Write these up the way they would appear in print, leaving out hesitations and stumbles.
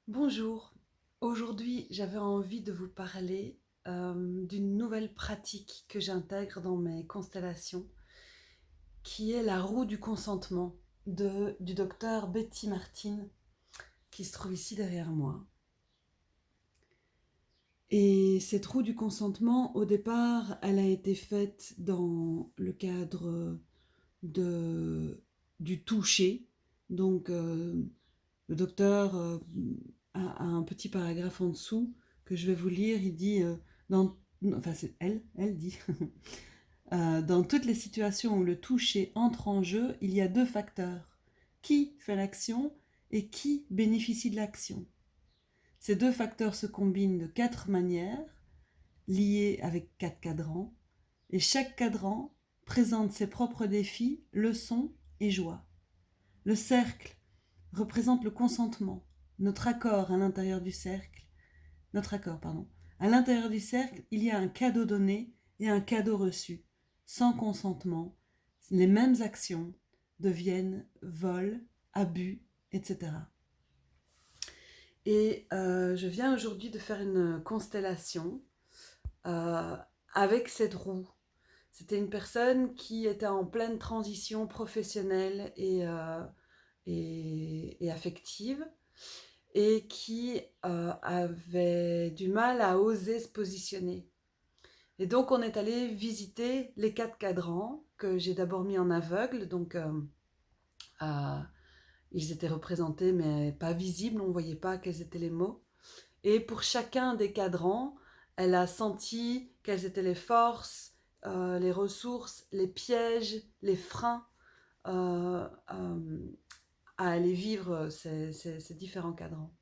Bonjour, aujourd'hui j'avais envie de vous parler d'une nouvelle pratique que j'intègre dans mes constellations, qui est la roue du consentement du docteur Betty Martin, qui se trouve ici derrière moi. Et cette roue du consentement, au départ, elle a été faite dans le cadre du toucher. Donc, le docteur a un petit paragraphe en dessous que je vais vous lire. Il dit, enfin c'est elle dit, dans toutes les situations où le toucher entre en jeu, il y a deux facteurs. Qui fait l'action et qui bénéficie de l'action. Ces deux facteurs se combinent de 4 manières, liées avec 4 cadrans, et chaque cadran présente ses propres défis, leçons et joies. Le cercle représente le consentement, notre accord à l'intérieur du cercle. Notre accord, pardon. À l'intérieur du cercle, il y a un cadeau donné et un cadeau reçu. Sans consentement, les mêmes actions deviennent vol, abus, etc. Et je viens aujourd'hui de faire une constellation euh, avec cette roue. C'était une personne qui était en pleine transition professionnelle et affective et qui avait du mal à oser se positionner. Et donc on est allé visiter les 4 cadrans que j'ai d'abord mis en aveugle, donc euh, ils étaient représentés mais pas visibles, on ne voyait pas quels étaient les mots. Et pour chacun des cadrans, elle a senti quelles étaient les forces, les ressources, les pièges, les freins à aller vivre ces différents cadrans.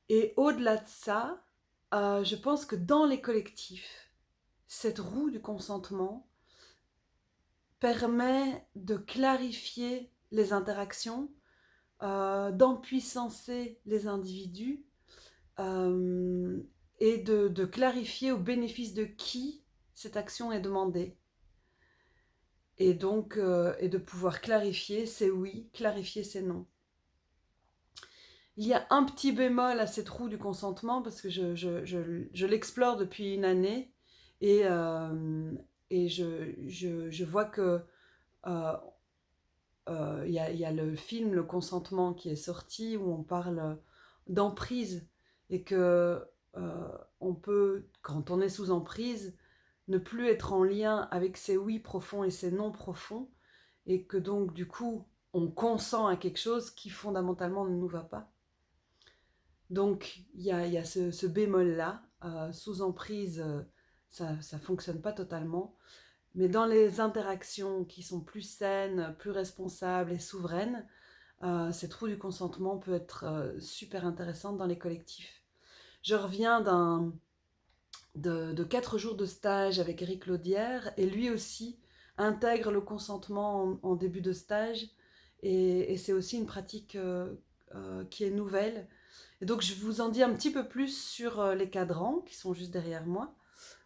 Et au-delà de ça, je pense que dans les collectifs, cette roue du consentement permet de clarifier les interactions, d'empuissancer les individus et de clarifier au bénéfice de qui cette action est demandée. Et donc, et de pouvoir clarifier ses oui, clarifier ses non. Il y a un petit bémol à cette roue du consentement parce que je l'explore depuis une année et, je vois que euh, y a le film Le Consentement qui est sorti où on parle d'emprise et que on peut, quand on est sous emprise, ne plus être en lien avec ses oui profonds et ses non profonds et que donc du coup on consent à quelque chose qui fondamentalement ne nous va pas. Donc il y a ce bémol-là, sous emprise, ça ne fonctionne pas totalement. Mais dans les interactions qui sont plus saines, plus responsables et souveraines, cette roue du consentement peut être super intéressante dans les collectifs. Je reviens de 4 jours de stage avec Eric Laudière et lui aussi intègre le consentement en début de stage et c'est aussi une pratique qui est nouvelle. Et donc je vous en dis un petit peu plus sur les cadrans qui sont juste derrière moi.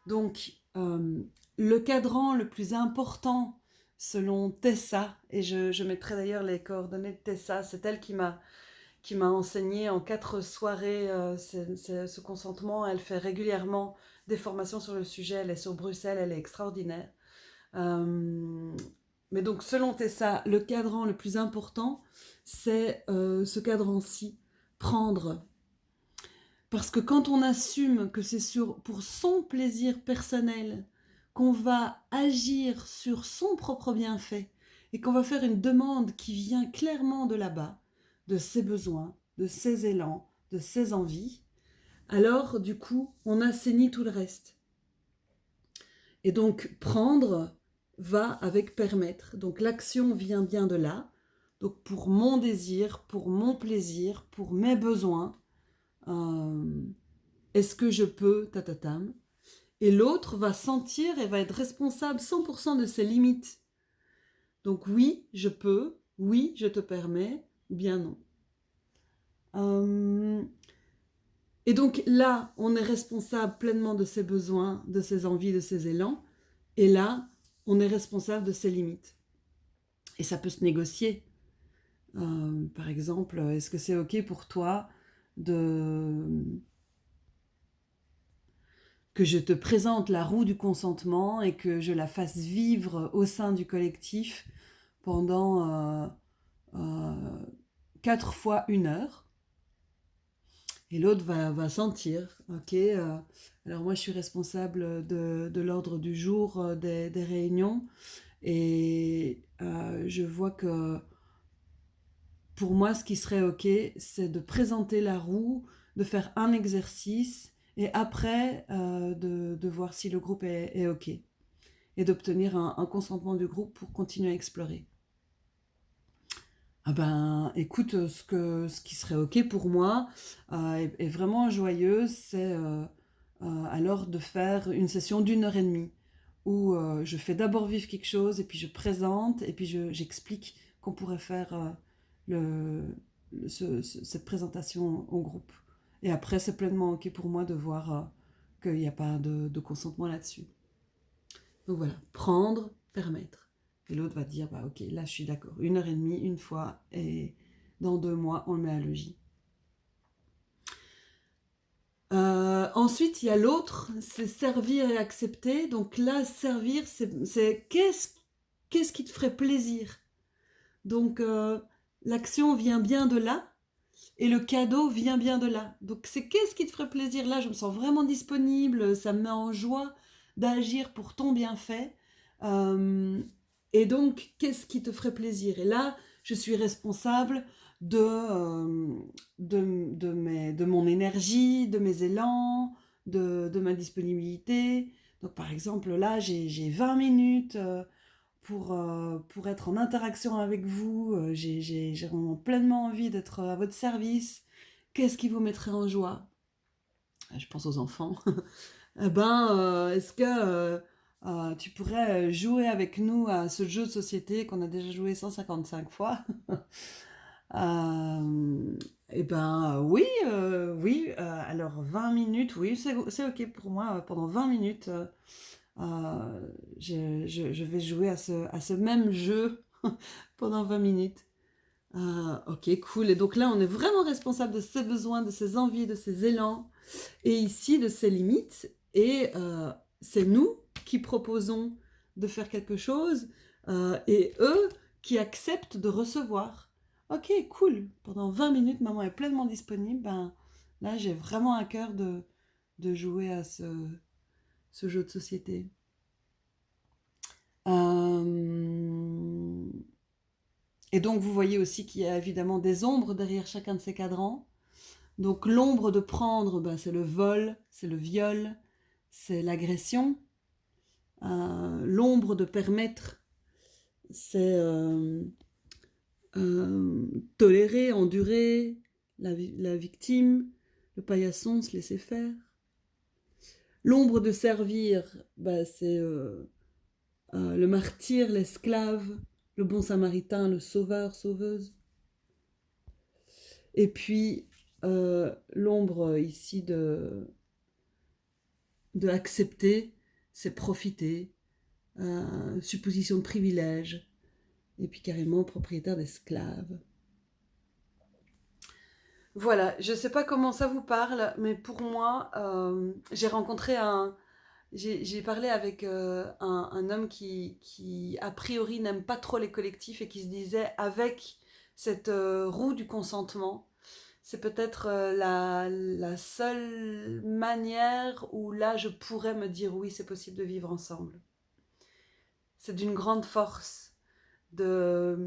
Donc le cadran le plus important selon Tessa, et je mettrai d'ailleurs les coordonnées de Tessa, c'est elle qui m'a enseigné en 4 soirées ce consentement. Elle fait régulièrement des formations sur le sujet, elle est sur Bruxelles, elle est extraordinaire. Mais donc selon Tessa, le cadran le plus important, c'est ce cadran-ci, prendre. Parce que quand on assume que c'est pour son plaisir personnel qu'on va agir sur son propre bienfait et qu'on va faire une demande qui vient clairement de là-bas, de ses besoins, de ses élans, de ses envies, alors du coup, on assainit tout le reste. Et donc, prendre va avec permettre. Donc, l'action vient bien de là. Donc, pour mon désir, pour mon plaisir, pour mes besoins, est-ce que je peux, tatatam. Et l'autre va sentir et va être responsable 100% de ses limites. Donc oui, je peux, oui, je te permets, ou bien non. Et donc là, on est responsable pleinement de ses besoins, de ses envies, de ses élans. Et là, on est responsable de ses limites. Et ça peut se négocier. Par exemple, est-ce que c'est OK pour toi que je te présente la roue du consentement et que je la fasse vivre au sein du collectif pendant 4 fois 1 heure. Et l'autre va sentir, ok, alors moi je suis responsable de l'ordre du jour des réunions et je vois que pour moi ce qui serait ok, c'est de présenter la roue, de faire un exercice et après de voir si le groupe est ok et d'obtenir un consentement du groupe pour continuer à explorer. Ah ben, écoute, ce qui serait ok pour moi est vraiment joyeux, c'est alors de faire une session d'1 heure et demie où je fais d'abord vivre quelque chose et puis je présente et puis j'explique qu'on pourrait faire cette présentation au groupe. Et après, c'est pleinement ok pour moi de voir qu'il n'y a pas de consentement là-dessus. Donc voilà, prendre, permettre. Et l'autre va dire, bah ok, là je suis d'accord, 1 heure et demie, une fois, et dans 2 mois, on le met à logis. Ensuite, il y a l'autre, c'est servir et accepter. Donc là, servir, c'est qu'est-ce qui te ferait plaisir. Donc l'action vient bien de là, et le cadeau vient bien de là. Donc c'est qu'est-ce qui te ferait plaisir. Là, je me sens vraiment disponible, ça me met en joie d'agir pour ton bienfait. Euh, et donc, qu'est-ce qui te ferait plaisir. Et là, je suis responsable de mon énergie, de mes élans, de ma disponibilité. Donc par exemple, là, j'ai 20 minutes pour être en interaction avec vous. J'ai vraiment pleinement envie d'être à votre service. Qu'est-ce qui vous mettrait en joie? Je pense aux enfants. Eh ben, est-ce que tu pourrais jouer avec nous à ce jeu de société qu'on a déjà joué 155 fois? Euh, eh ben, oui, oui. Alors, 20 minutes, oui, c'est ok pour moi. Pendant 20 minutes, je vais jouer à ce même jeu pendant 20 minutes. Ok, cool. Et donc là, on est vraiment responsable de ses besoins, de ses envies, de ses élans, et ici de ses limites. Et c'est nous qui proposons de faire quelque chose, et eux qui acceptent de recevoir. Ok, cool. Pendant 20 minutes, maman est pleinement disponible. Ben, là, j'ai vraiment à cœur de jouer à ce jeu de société. Et donc, vous voyez aussi qu'il y a évidemment des ombres derrière chacun de ces cadrans. Donc, l'ombre de prendre, ben, c'est le vol, c'est le viol, c'est l'agression. L'ombre de permettre, c'est tolérer, endurer la victime, le paillasson, se laisser faire. L'ombre de servir, ben, c'est le martyr, l'esclave, le bon samaritain, le sauveur, sauveuse. Et puis, l'ombre ici de accepter, c'est profiter, supposition de privilège, et puis carrément propriétaire d'esclaves. Voilà, je ne sais pas comment ça vous parle, mais pour moi, j'ai parlé avec un homme qui, a priori, n'aime pas trop les collectifs et qui se disait, avec cette roue du consentement, c'est peut-être la seule manière où là, je pourrais me dire oui, c'est possible de vivre ensemble. C'est d'une grande force d'avoir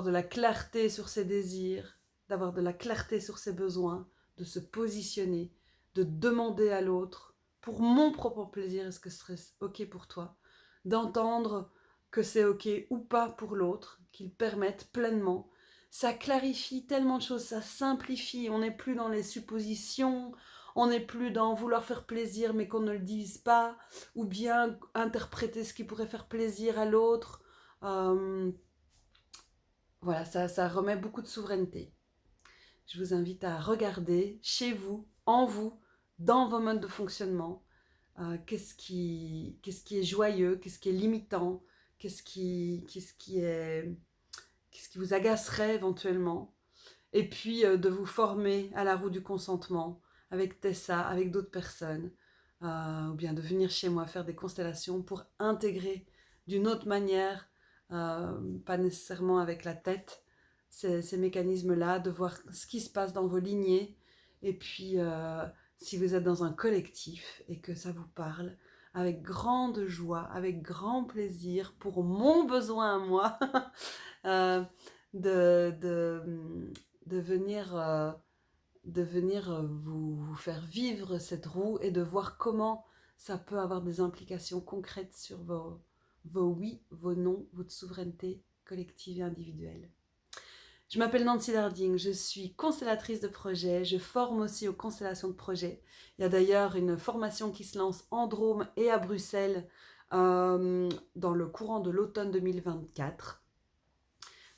de la clarté sur ses désirs, d'avoir de la clarté sur ses besoins, de se positionner, de demander à l'autre, pour mon propre plaisir, est-ce que ce serait ok pour toi, d'entendre que c'est ok ou pas pour l'autre, qu'il permette pleinement. Ça clarifie tellement de choses, ça simplifie, on n'est plus dans les suppositions, on n'est plus dans vouloir faire plaisir mais qu'on ne le dise pas, ou bien interpréter ce qui pourrait faire plaisir à l'autre. Voilà, ça remet beaucoup de souveraineté. Je vous invite à regarder chez vous, en vous, dans vos modes de fonctionnement, qu'est-ce qui est joyeux, qu'est-ce qui est limitant, qu'est-ce qui vous agacerait éventuellement. et puis de vous former à la roue du consentement avec Tessa, avec d'autres personnes, ou bien de venir chez moi faire des constellations pour intégrer d'une autre manière, pas nécessairement avec la tête, ces mécanismes-là, de voir ce qui se passe dans vos lignées, et puis si vous êtes dans un collectif et que ça vous parle, avec grande joie, avec grand plaisir, pour mon besoin à moi, euh, de, de, de venir, vous faire vivre cette roue et de voir comment ça peut avoir des implications concrètes sur vos oui, vos non, votre souveraineté collective et individuelle. Je m'appelle Nancy Larding, je suis constellatrice de projets, je forme aussi aux constellations de projets. Il y a d'ailleurs une formation qui se lance en Drôme et à Bruxelles dans le courant de l'automne 2024.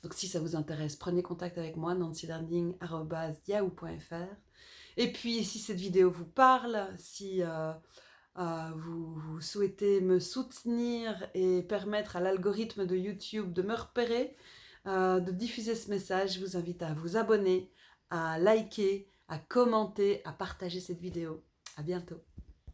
Donc si ça vous intéresse, prenez contact avec moi, nancylarding@yahoo.fr. Et puis si cette vidéo vous parle, si vous souhaitez me soutenir et permettre à l'algorithme de YouTube de me repérer, de diffuser ce message, je vous invite à vous abonner, à liker, à commenter, à partager cette vidéo. À bientôt.